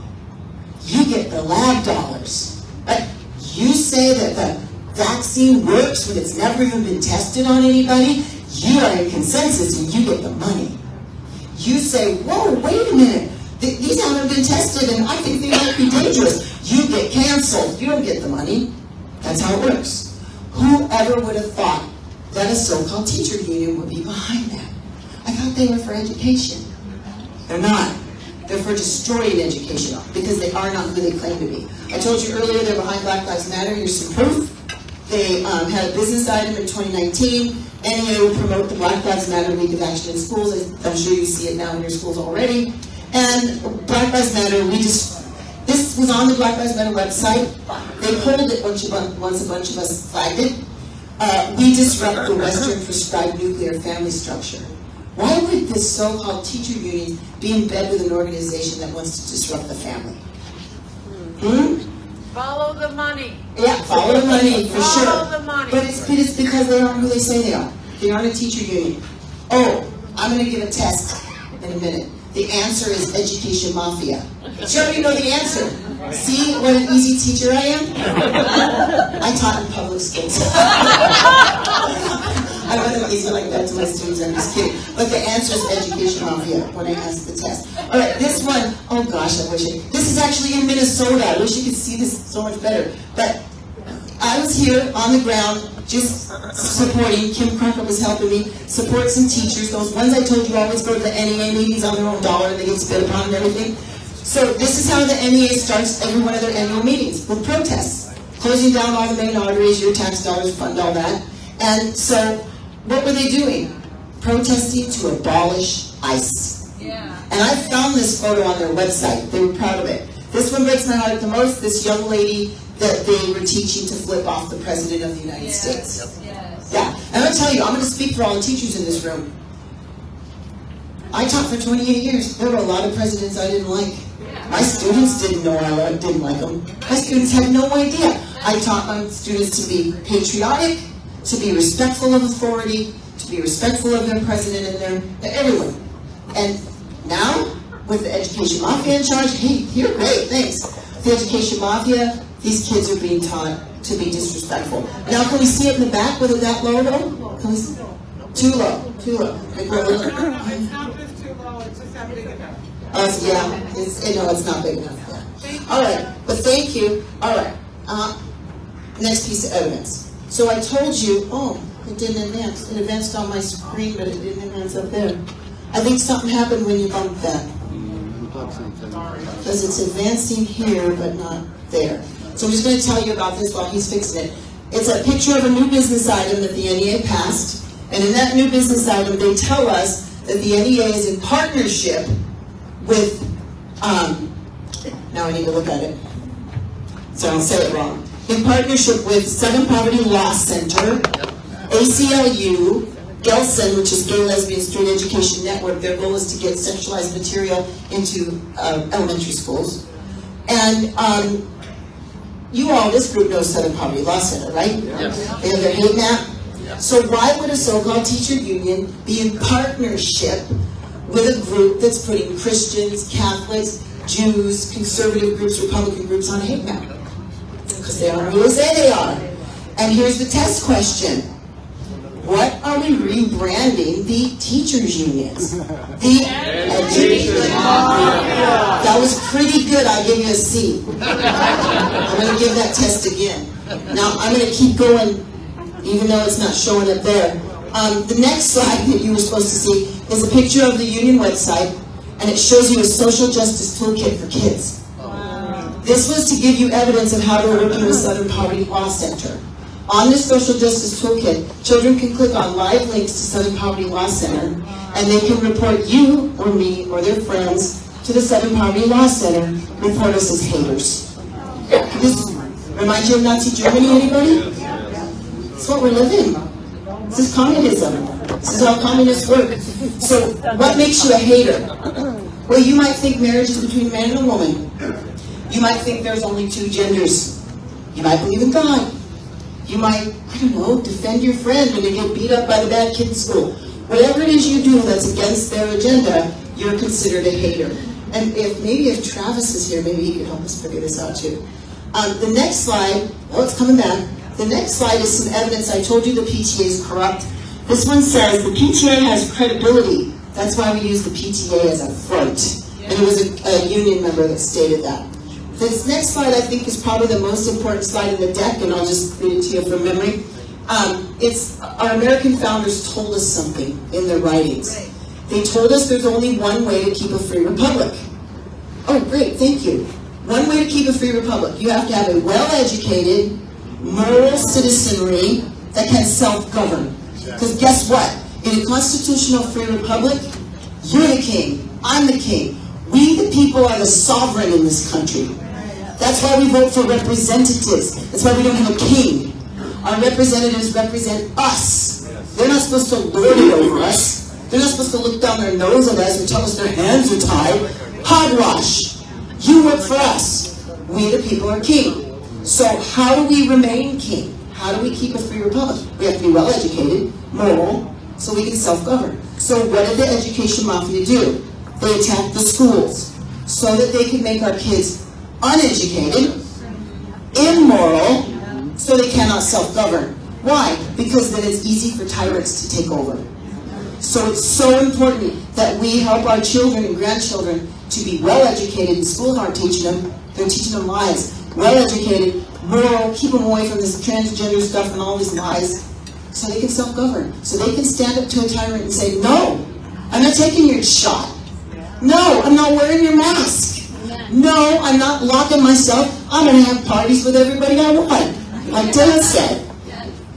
You get the lab dollars. But you say that the vaccine works when it's never even been tested on anybody, you are in consensus and you get the money. You say, whoa, wait a minute. These haven't been tested and I think they might be dangerous. You get canceled. You don't get the money. That's how it works. Whoever would have thought that a so-called teacher union would be behind that? I thought they were for education. They're not. They're for destroying education because they are not who they claim to be. I told you earlier they're behind Black Lives Matter. Here's some proof. They had a business item in 2019. NEA will promote the Black Lives Matter League of Action in schools. I'm sure you see it now in your schools already. And Black Lives Matter, this was on the Black Lives Matter website. They pulled it once a bunch of us flagged it. We disrupt the Western prescribed nuclear family structure. Why would this so-called teacher union be in bed with an organization that wants to disrupt the family? Follow the money. Yeah, follow the money, for sure. Follow the money. But it's because they aren't who they say they are. They aren't a teacher union. Oh, I'm going to give a test in a minute. The answer is education mafia. You already know the answer. See what an easy teacher I am? I taught in public schools. I wasn't easy like that to my students, I'm just kidding. But the answer is education mafia when I asked the test. All right, this one, oh gosh, this is actually in Minnesota. I wish you could see this so much better. But I was here on the ground just supporting, Kim Crumpet was helping me, support some teachers. Those ones I told you always go to the NEA meetings on their own dollar and they get spit upon and everything. So this is how the NEA starts every one of their annual meetings, with protests. Closing down all the main arteries, your tax dollars fund all that. And so what were they doing? Protesting to abolish ICE. Yeah. And I found this photo on their website. They were proud of it. This one breaks my heart the most, this young lady that they were teaching to flip off the President of the United States. Yes. Yeah, and I'm going to tell you, I'm going to speak for all the teachers in this room. I taught for 28 years. There were a lot of presidents I didn't like. My students didn't know I didn't like them. My students had no idea. I taught my students to be patriotic, to be respectful of authority, to be respectful of their president and everyone. And now, with the education mafia in charge, hey, you're great, thanks. The education mafia, these kids are being taught to be disrespectful. Now, can we see it in the back with it that low, though? Can we see? Too low, too low. It's not just too low, it's just not big enough. It's not big enough. Yeah. All right, but thank you. All right, next piece of evidence. So I told you, it didn't advance. It advanced on my screen, but it didn't advance up there. I think something happened when you bumped that. Because it's advancing here, but not there. So I'm just going to tell you about this while he's fixing it. It's a picture of a new business item that the NEA passed. And in that new business item, they tell us that the NEA is in partnership with, now I need to look at it, so I don't say it wrong. In partnership with Southern Poverty Law Center, ACLU, GELSON, which is Gay, Lesbian, Straight Education Network. Their goal is to get sexualized material into elementary schools. And you all, this group knows Southern Poverty Law Center, right? Yes. They have their hate map. So why would a so-called teacher union be in partnership with a group that's putting Christians, Catholics, Jews, conservative groups, Republican groups on a hate map. Because they aren't who they say they are. And here's the test question. What are we rebranding the teachers' unions? The education. That was pretty good. I gave you a C. I'm going to give that test again. Now, I'm going to keep going, even though it's not showing up there. The next slide that you were supposed to see is a picture of the union website, and it shows you a social justice toolkit for kids. This was to give you evidence of how they're working with Southern Poverty Law Center. On this social justice toolkit, children can click on live links to Southern Poverty Law Center, and they can report you or me or their friends to the Southern Poverty Law Center, report us as haters. This reminds you of Nazi Germany, anybody? It's what we're living. This is communism. This is how communists work. So, what makes you a hater? Well, you might think marriage is between a man and a woman. You might think there's only two genders. You might believe in God. You might, I don't know, defend your friend when they get beat up by the bad kid in school. Whatever it is you do that's against their agenda, you're considered a hater. And if Travis is here, maybe he could help us figure this out too. The next slide, oh, it's coming back. The next slide is some evidence. I told you the PTA is corrupt. This one says the PTA has credibility. That's why we use the PTA as a front. And it was a union member that stated that. This next slide, I think, is probably the most important slide in the deck, and I'll just read it to you from memory. It's our American founders told us something in their writings. They told us there's only one way to keep a free republic. Oh, great, thank you. One way to keep a free republic. You have to have a well-educated, moral citizenry that can self-govern. Because guess what? In a constitutional free republic, you're the king, I'm the king. We, the people, are the sovereign in this country. That's why we vote for representatives. That's why we don't have a king. Our representatives represent us. They're not supposed to lord it over us. They're not supposed to look down their nose at us and tell us their hands are tied. Hogwash. You work for us. We, the people, are king. So how do we remain king? How do we keep a free republic? We have to be well-educated, moral, so we can self-govern. So what did the education mafia do? They attacked the schools so that they could make our kids uneducated, immoral, so they cannot self-govern. Why? Because then it's easy for tyrants to take over. So it's so important that we help our children and grandchildren to be well-educated. The schools aren't teaching them. They're teaching them lies. Well-educated, moral, keep them away from this transgender stuff and all these lies, so they can self-govern. So they can stand up to a tyrant and say, no, I'm not taking your shot. No, I'm not wearing your mask. No, I'm not locking myself. I'm going to have parties with everybody I want. Like Dylan said,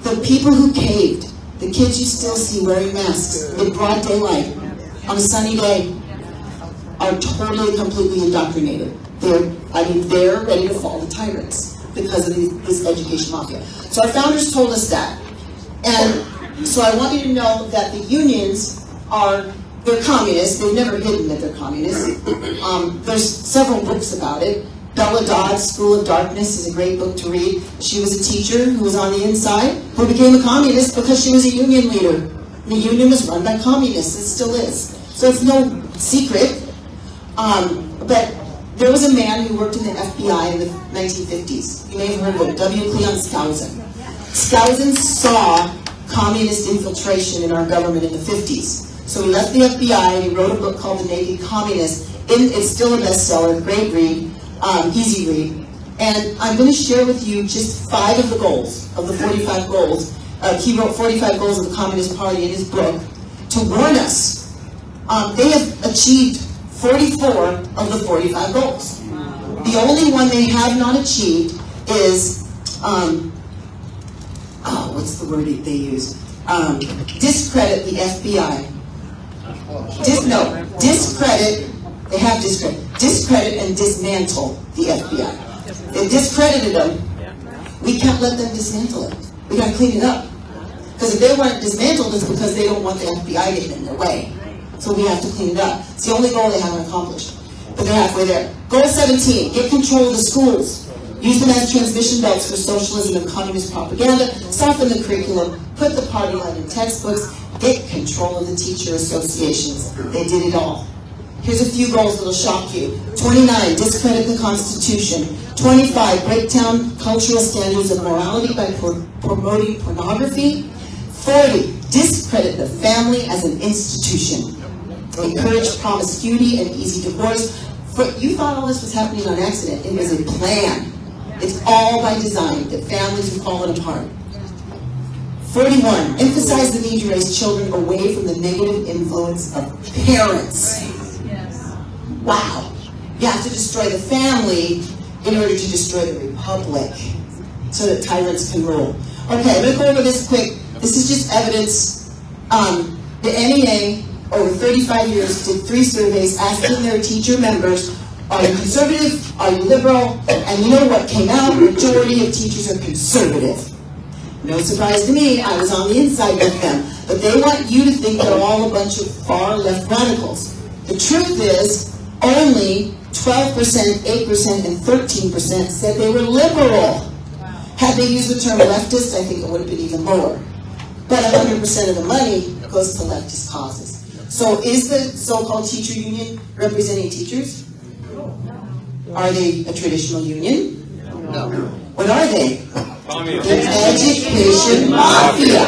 the people who caved, the kids you still see wearing masks in broad daylight on a sunny day, are totally, completely indoctrinated. They're ready to fall to tyrants because of this education mafia. So our founders told us that. And so I want you to know that the unions they're communists. They've never hidden that they're communists. There's several books about it. Bella Dodd's School of Darkness is a great book to read. She was a teacher who was on the inside, who became a communist because she was a union leader. The union was run by communists. It still is. So it's no secret. But there was a man who worked in the FBI in the 1950s. You may have heard of him, W. Cleon Skousen. Skousen saw communist infiltration in our government in the 50s. So he left the FBI and he wrote a book called The Naked Communist. It's still a bestseller, great read, easy read. And I'm going to share with you just 5 of the goals, of the 45 goals. He wrote 45 goals of the Communist Party in his book to warn us. They have achieved 44 of the 45 goals. The only one they have not achieved is, what's the word they use? Discredit the FBI. Discredit and dismantle the FBI. They discredited them. We can't let them dismantle it. We got to clean it up. Because if they want it dismantled, it's because they don't want the FBI getting in their way. So we have to clean it up. It's the only goal they haven't accomplished. But they're halfway there. Goal 17, get control of the schools. Use them as transmission belts for socialism and communist propaganda. Soften the curriculum. Put the party line in textbooks. Get control of the teacher associations. They did it all. Here's a few goals that'll shock you. 29, discredit the Constitution. 25, break down cultural standards of morality by promoting pornography. 40, discredit the family as an institution. Encourage promiscuity and easy divorce. You thought all this was happening on accident. It was a plan. It's all by design. The families have fallen apart. 41, emphasize the need to raise children away from the negative influence of parents. Yes. Wow. You have to destroy the family in order to destroy the republic so that tyrants can rule. Okay, I'm going to go over this quick. This is just evidence. The NEA, over 35 years, did 3 surveys asking their teacher members, are you conservative? Are you liberal? And you know what came out? The majority of teachers are conservative. No surprise to me, I was on the inside with them. But they want you to think they're all a bunch of far-left radicals. The truth is, only 12%, 8%, and 13% said they were liberal. Had they used the term leftist, I think it would have been even lower. But 100% of the money goes to leftist causes. So is the so-called teacher union representing teachers? Are they a traditional union? No. What are they? The education mafia.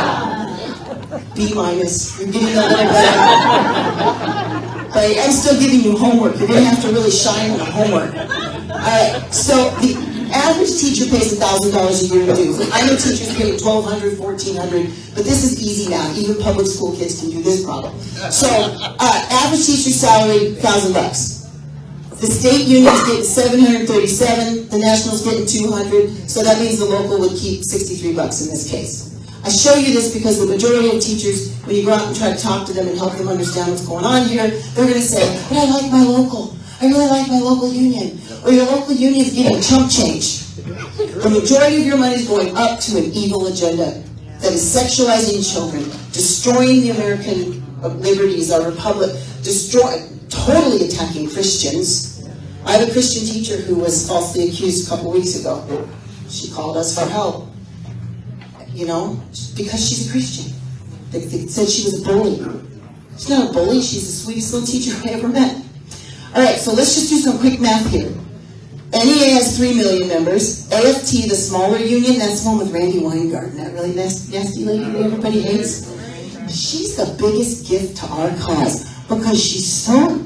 B minus. You're getting a little better. But I'm still giving you homework. You're going to have to really shine on the homework. Alright, so the average teacher pays $1,000 a year in dues. I know teachers pay $1,200, $1,400, but this is easy now. Even public school kids can do this problem. So, average teacher salary, $1,000. The state union is getting $737, the national's getting $200, so that means the local would keep $63 in this case. I show you this because the majority of teachers, when you go out and try to talk to them and help them understand what's going on here, they're going to say, but I like my local. I really like my local union. Or your local union is getting chump change. The majority of your money is going up to an evil agenda that is sexualizing children, destroying the American liberties, our republic, totally attacking Christians. I have a Christian teacher who was falsely accused a couple weeks ago. She called us for help. You know, because she's a Christian. They said she was a bully. She's not a bully, she's the sweetest little teacher I ever met. Alright, so let's just do some quick math here. NEA has 3 million members. AFT, the smaller union, that's the one with Randy Weingarten, that really nasty lady that everybody hates. She's the biggest gift to our cause because she's so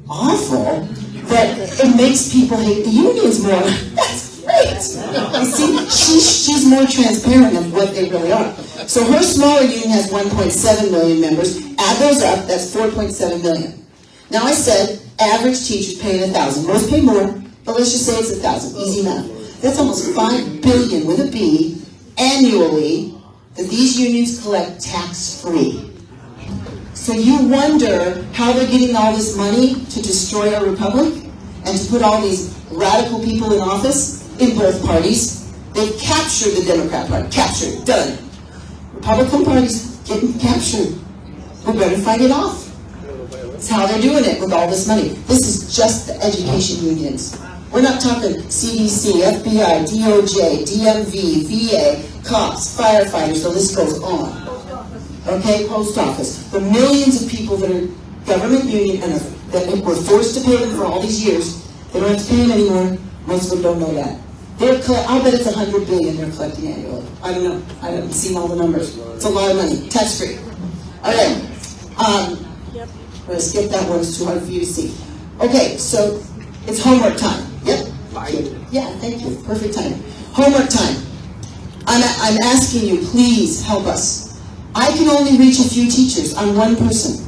awful that it makes people hate the unions more. That's great. You see, she's more transparent of what they really are. So her smaller union has 1.7 million members. Add those up, that's 4.7 million. Now I said average teachers paying $1,000. Most pay more, but let's just say it's $1,000. Easy math. That's almost $5 billion with a B annually that these unions collect tax-free. So you wonder how they're getting all this money to destroy our republic and to put all these radical people in office in both parties. They've captured the Democrat Party. Captured. Done. Republican Party's getting captured. We better fight it off. That's how they're doing it with all this money. This is just the education unions. We're not talking CDC, FBI, DOJ, DMV, VA, cops, firefighters, the list goes on. Okay, post office. The millions of people that are government union and that were forced to pay them for all these years, they don't have to pay them anymore. Most of them don't know that. I'll bet it's $100 billion they're collecting annually. I don't know. I haven't seen all the numbers. It's a lot of money. Tax-free. Okay. I'm going to skip that one. It's too hard for you to see. Okay, so it's homework time. Yep. Yeah, thank you. Perfect time. Homework time. I'm asking you, please help us. I can only reach a few teachers. I'm one person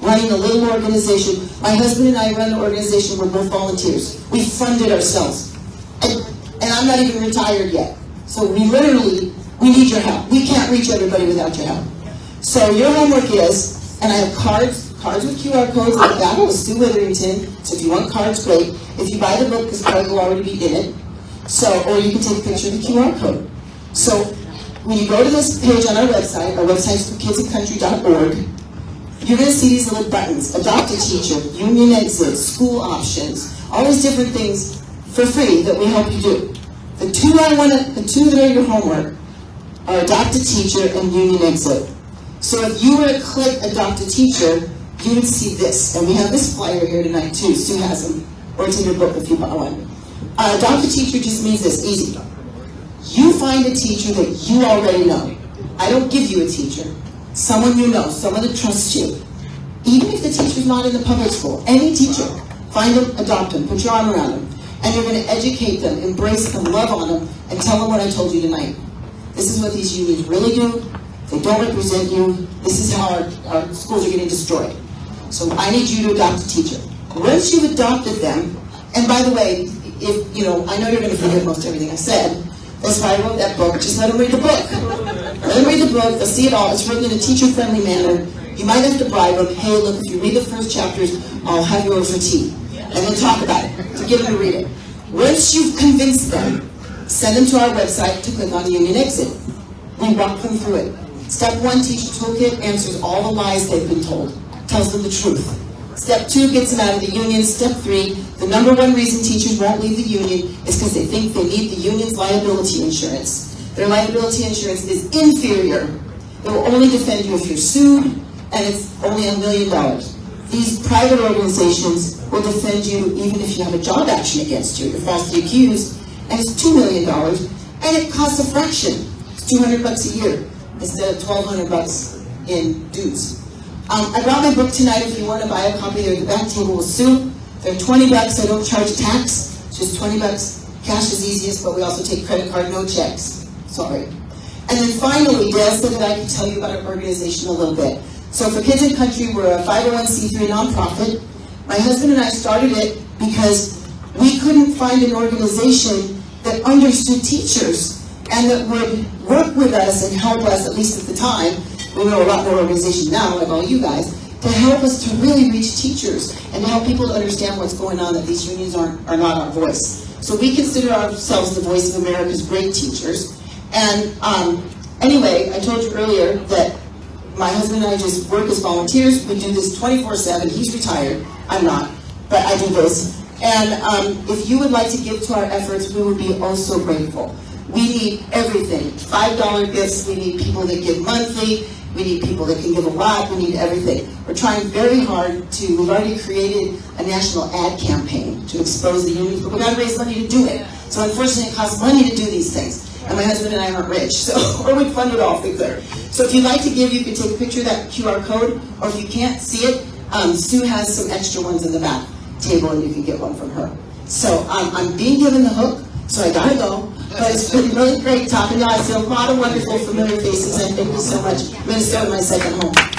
running a little organization. My husband and I run the organization. We're both volunteers. We fund it ourselves. And I'm not even retired yet. So we need your help. We can't reach everybody without your help. So your homework is, and I have cards with QR codes in the back with Sue Witherington. So if you want cards, great. If you buy the book, this card will already be in it. So, or you can take a picture of the QR code. So when you go to this page on our website is kidsinCountry.org, you're going to see these little buttons: adopt a teacher, union exit, school options, all these different things for free that we help you do. The two that are your homework are adopt a teacher and union exit. So if you were to click adopt a teacher, you would see this. And we have this flyer here tonight too. Sue has them. Or it's in your book if you buy one. Adopt a teacher just means this, easy. You find a teacher that you already know. I don't give you a teacher. Someone you know, someone that trusts you. Even if the teacher's not in the public school, any teacher, find them, adopt them, put your arm around them. And you're going to educate them, embrace them, love on them, and tell them what I told you tonight. This is what these unions really do. They don't represent you. This is how our schools are getting destroyed. So I need you to adopt a teacher. Once you've adopted them, and by the way, if I know you're going to forget most everything I said. That's why I wrote that book. Just let them read the book. Let them read the book. They'll see it all. It's written in a teacher-friendly manner. You might have to bribe them. Hey, look, if you read the first chapters, I'll have you over for tea. And then talk about it. To get them to read it. Once you've convinced them, send them to our website to click on Union Exit. We walk them through it. Step 1, Teacher Toolkit, answers all the lies they've been told. Tells them the truth. Step 2 gets them out of the union. Step 3, the number one reason teachers won't leave the union is because they think they need the union's liability insurance. Their liability insurance is inferior. It will only defend you if you're sued, and it's only $1 million. These private organizations will defend you even if you have a job action against you. You're falsely accused, and it's $2 million, and it costs a fraction. It's $200 a year instead of $1,200 in dues. I brought my book tonight. If you want to buy a copy, they're at the back table with Sue. They're $20. I don't charge tax. It's just $20. Cash is easiest, but we also take credit card, no checks. Sorry. And then finally, Dale said that I could tell you about our organization a little bit. So for Kids in Country, we're a 501c3 nonprofit. My husband and I started it because we couldn't find an organization that understood teachers and that would work with us and help us, at least at the time. We know a lot more organizations now, like all you guys, to help us to really reach teachers and to help people to understand what's going on, that these unions are not our voice. So we consider ourselves the voice of America's great teachers. And anyway, I told you earlier that my husband and I just work as volunteers. We do this 24/7. He's retired. I'm not, but I do this. And if you would like to give to our efforts, we would be oh so grateful. We need everything. $5 gifts. We need people that give monthly. We need people that can give a lot. We need everything. We're trying very hard to, we've already created a national ad campaign to expose the unions, but we've got to raise money to do it. So unfortunately, it costs money to do these things. And my husband and I aren't rich, so, or we'd fund it all if we could. So if you'd like to give, you can take a picture of that QR code, or if you can't see it, Sue has some extra ones in the back table, and you can get one from her. So I'm being given the hook, so I gotta go. But it's been really great talking to you. I see a lot of wonderful, familiar faces, and thank you so much. Minnesota, my second home.